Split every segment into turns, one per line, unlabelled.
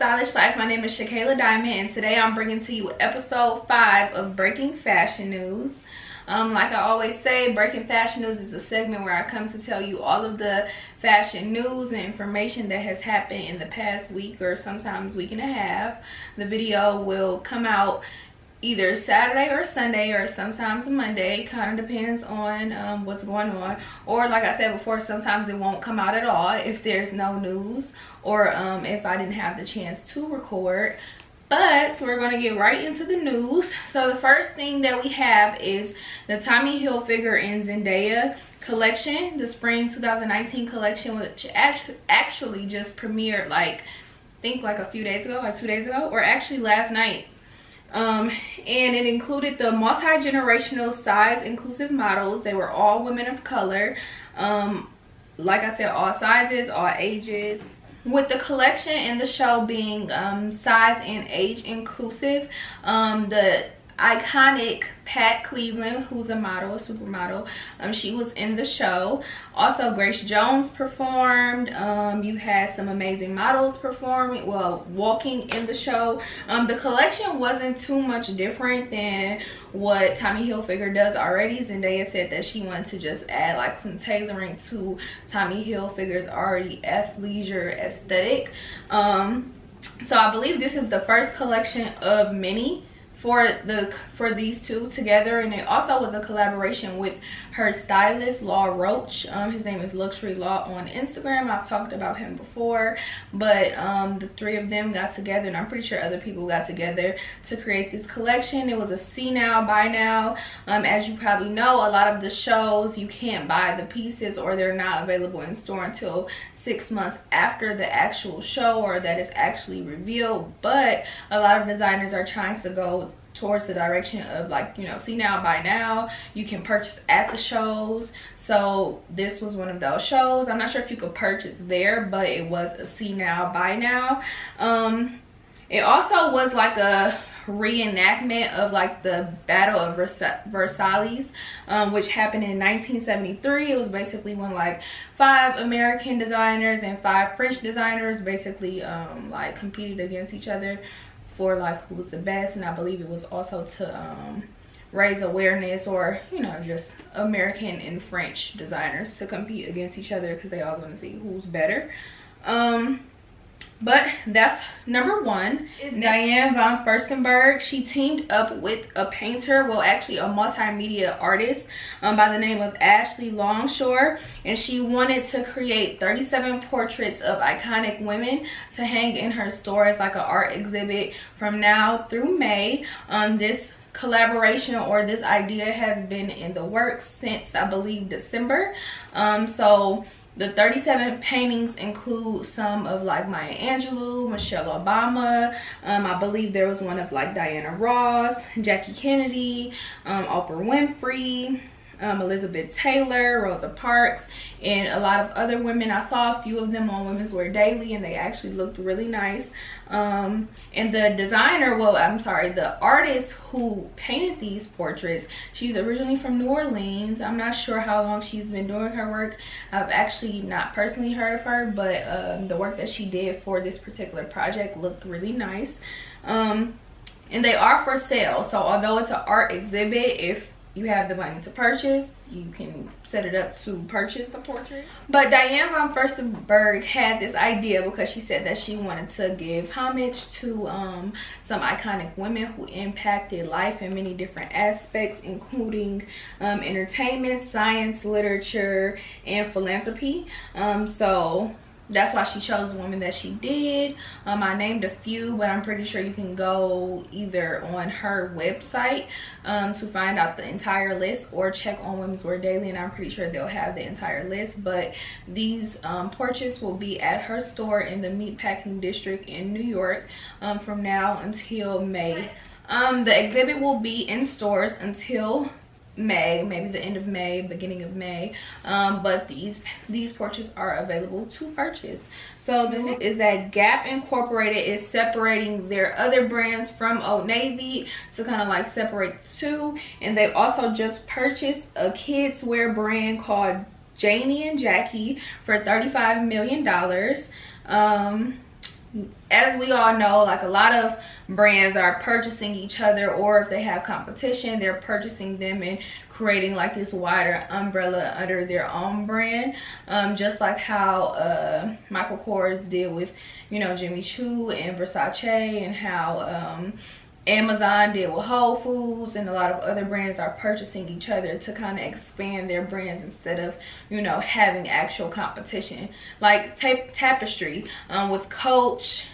Stylish Life. My name is ShaKayla Diamond, and today I'm bringing to you episode 5 of Breaking Fashion News. Like I always say, Breaking Fashion News is a segment where I come to tell you all of the fashion news and information that has happened in the past week or sometimes week and a half. The video will come out either Saturday or Sunday or sometimes Monday. Kind of depends on what's going on. Or like I said before, sometimes it won't come out at all if there's no news or if I didn't have the chance to record. But we're going to get right into the news. So the first thing that we have is the Tommy Hilfiger and Zendaya collection, the spring 2019 collection, which actually just premiered I think a few days ago, like 2 days ago, or actually last night. And it included the multi-generational size inclusive models. They were all women of color. Like I said, all sizes, all ages. With the collection and the show being size and age inclusive, the iconic Pat Cleveland, who's a model, a supermodel, she was in the show. Also, Grace Jones performed. You had some amazing models performing, well, walking in the show. The collection wasn't too much different than what Tommy Hilfiger does already. Zendaya said that she wanted to just add some tailoring to Tommy Hilfiger's already athleisure aesthetic. So I believe this is the first collection of many for these two together, and it also was a collaboration with her stylist Law Roach. His name is Luxury Law on Instagram. I've talked about him before, but the three of them got together, and I'm pretty sure other people got together to create this collection. It was a see now buy now. As you probably know, a lot of the shows you can't buy the pieces, or they're not available in store until 6 months after the actual show or that is actually revealed. But a lot of designers are trying to go towards the direction of see now buy now. You can purchase at the shows, so this was one of those shows. I'm not sure if you could purchase there, but it was a see now buy now. It also was like a reenactment of the Battle of Versailles, which happened in 1973. It was basically when 5 American designers and 5 French designers basically competed against each other for who was the best. And I believe it was also to raise awareness, or just American and French designers to compete against each other because they always want to see who's better. But that's number one. Is Diane von Furstenberg. She teamed up with a painter, well actually a multimedia artist by the name of Ashley Longshore, and she wanted to create 37 portraits of iconic women to hang in her store as an art exhibit from now through May. This collaboration or this idea has been in the works since I believe December. So the 37 paintings include some of Maya Angelou, Michelle Obama. I believe there was one of Diana Ross, Jackie Kennedy, Oprah Winfrey, Elizabeth Taylor, Rosa Parks, and a lot of other women. I saw a few of them on Women's Wear Daily, and they actually looked really nice. And the designer, the artist who painted these portraits, she's originally from New Orleans. I'm not sure how long she's been doing her work. I've actually not personally heard of her, but the work that she did for this particular project looked really nice. And they are for sale, so although it's an art exhibit, if you have the money to purchase, you can set it up to purchase the portrait. But Diane von Furstenberg had this idea because she said that she wanted to give homage to some iconic women who impacted life in many different aspects, including entertainment, science, literature, and philanthropy. So that's why she chose the women that she did. I named a few, but I'm pretty sure you can go either on her website to find out the entire list, or check on Women's Wear Daily, and I'm pretty sure they'll have the entire list. But these portraits will be at her store in the Meatpacking District in New York from now until May. The exhibit will be in stores until May, maybe the end of May, beginning of May, but these portraits are available to purchase. So the next is that Gap Incorporated is separating their other brands from Old Navy to kind of separate the two, and they also just purchased a kids wear brand called Janie and Jackie for $35 million. as we all know, like a lot of brands are purchasing each other, or if they have competition, they're purchasing them and creating like this wider umbrella under their own brand, just like how Michael Kors did with, you know, Jimmy Choo and Versace, and how Amazon did with Whole Foods, and a lot of other brands are purchasing each other to kind of expand their brands instead of, you know, having actual competition. Like Tapestry with Coach,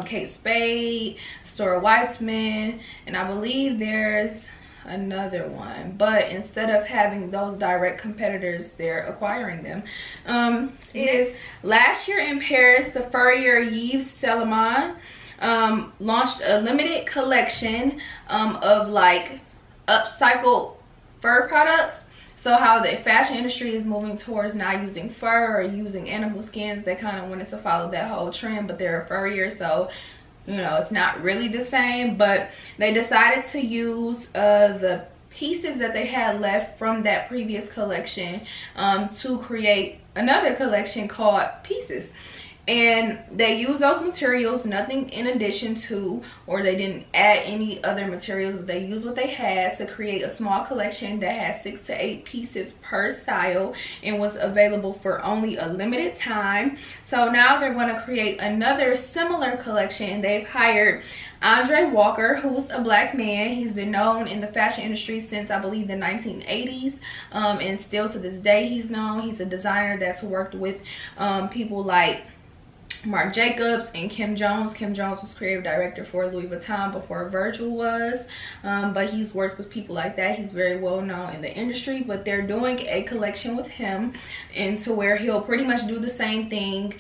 Kate Spade, Stora Weitzman, and I believe there's another one, but instead of having those direct competitors, they're acquiring them. Is last year in Paris, the furrier Yves Saint Laurent launched a limited collection of like upcycled fur products. So how the fashion industry is moving towards not using fur or using animal skins, they kind of wanted to follow that whole trend, but they're a furrier, so you know it's not really the same. But they decided to use the pieces that they had left from that previous collection to create another collection called Pieces. And they use those materials, nothing in addition to, or they didn't add any other materials, but they used what they had to create a small collection that had 6 to 8 pieces per style and was available for only a limited time. So now they're going to create another similar collection. They've hired Andre Walker, who's a black man. He's been known in the fashion industry since I believe the 1980s, and still to this day he's known. He's a designer that's worked with people like Marc Jacobs and Kim Jones. Kim Jones was creative director for Louis Vuitton before Virgil was, but he's worked with people like that. He's very well known in the industry, but they're doing a collection with him, and to where he'll pretty much do the same thing,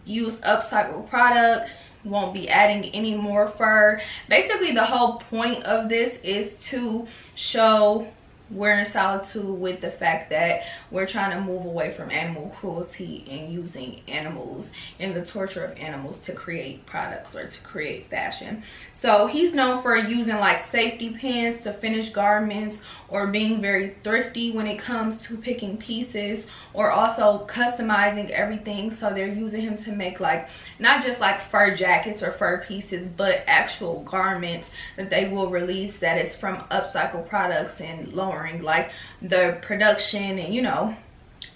use upcycled product, won't be adding any more fur. Basically the whole point of this is to show we're in solitude with the fact that we're trying to move away from animal cruelty and using animals and the torture of animals to create products or to create fashion. So he's known for using like safety pins to finish garments, or being very thrifty when it comes to picking pieces, or also customizing everything. So they're using him to make like not just like fur jackets or fur pieces, but actual garments that they will release that is from upcycled products, and lowering like the production and, you know,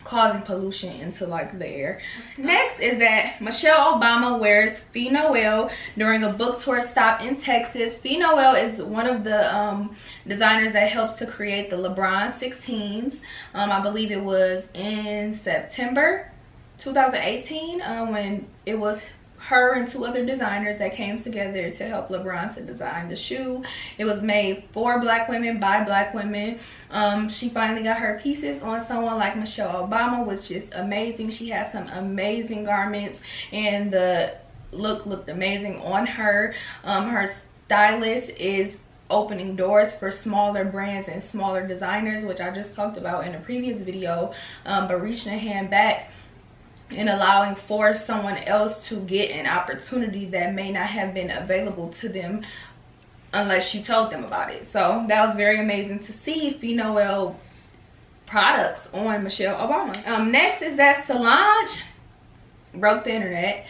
causing pollution into like the air. Next is that Michelle Obama wears Fee Noel during a book tour stop in Texas. Fee Noel is one of the designers that helps to create the LeBron 16s. I believe it was in September 2018 when it was her and 2 other designers that came together to help LeBron to design the shoe. It was made for black women by black women. She finally got her pieces on someone like Michelle Obama, which is amazing. She has some amazing garments, and the look looked amazing on her. Her stylist is opening doors for smaller brands and smaller designers, which I just talked about in a previous video, but reaching a hand back and allowing for someone else to get an opportunity that may not have been available to them unless you told them about it. So that was very amazing to see Fee Noel products on Michelle Obama. Next is that Solange broke the internet.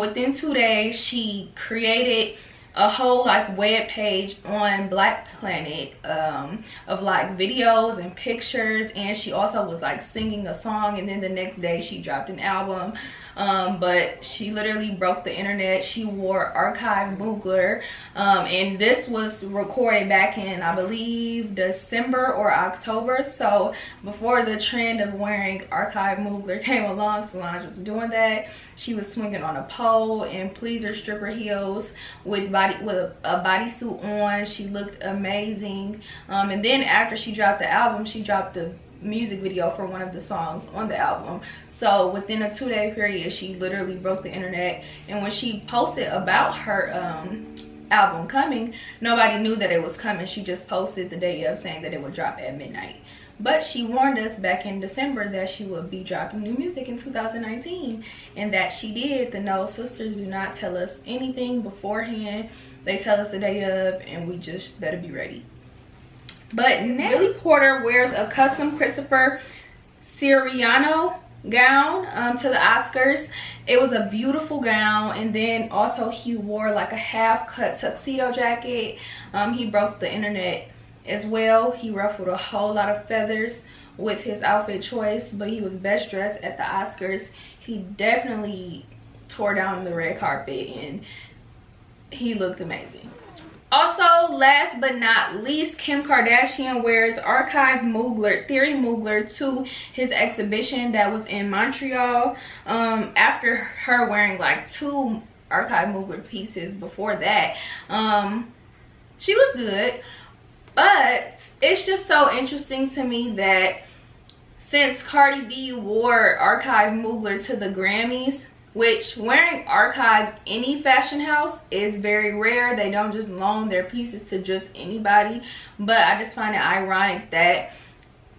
Within 2 days, she created a whole like web page on Black Planet of like videos and pictures, and she also was like singing a song, and then the next day she dropped an album. But she literally broke the internet. She wore archive Mugler, and this was recorded back in I believe December or October. So before the trend of wearing archive Mugler came along, Solange was doing that. She was swinging on a pole in pleaser stripper heels with a bodysuit on. She looked amazing. And then after she dropped the album, she dropped the music video for one of the songs on the album. So within a 2-day period, she literally broke the internet. And when she posted about her album coming, nobody knew that it was coming. She just posted the day of saying that it would drop at midnight. But she warned us back in December that she would be dropping new music in 2019, and that she did. The Knowles sisters do not tell us anything beforehand. They tell us the day of, and we just better be ready. But Billy Porter wears a custom Christopher Siriano gown to the Oscars. It was a beautiful gown, and then also he wore like a half-cut tuxedo jacket. He broke the internet as well. He ruffled a whole lot of feathers with his outfit choice, but he was best dressed at the Oscars. He definitely tore down the red carpet and he looked amazing. Also, last but not least, Kim Kardashian wears archive Mugler, Theory Mugler, to his exhibition that was in Montreal. After her wearing like 2 archive Mugler pieces before that, she looked good. But it's just so interesting to me that since Cardi B wore archive Mugler to the Grammys, which wearing archive any fashion house is very rare. They don't just loan their pieces to just anybody. But I just find it ironic that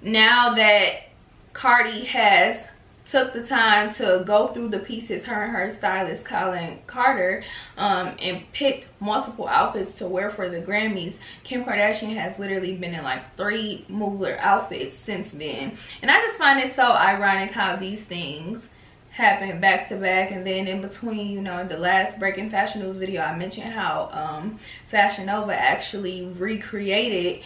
now that Cardi has took the time to go through the pieces, her and her stylist Colin Carter, and picked multiple outfits to wear for the Grammys, Kim Kardashian has literally been in like 3 Mugler outfits since then. And I just find it so ironic how these things happen back to back. And then in between, you know, in the last Breaking Fashion News video, I mentioned how Fashion Nova actually recreated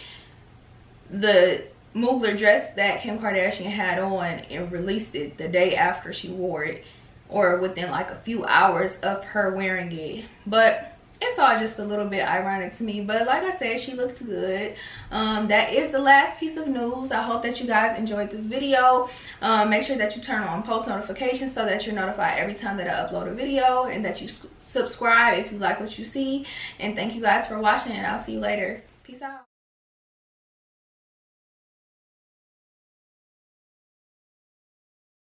the Mugler dress that Kim Kardashian had on and released it the day after she wore it, or within like a few hours of her wearing it. But it's all just a little bit ironic to me. But like I said, she looked good. That is the last piece of news. I hope that you guys enjoyed this video. Make sure that you turn on post notifications so that you're notified every time that I upload a video, and that you subscribe if you like what you see. And thank you guys for watching, and I'll see you later. Peace out.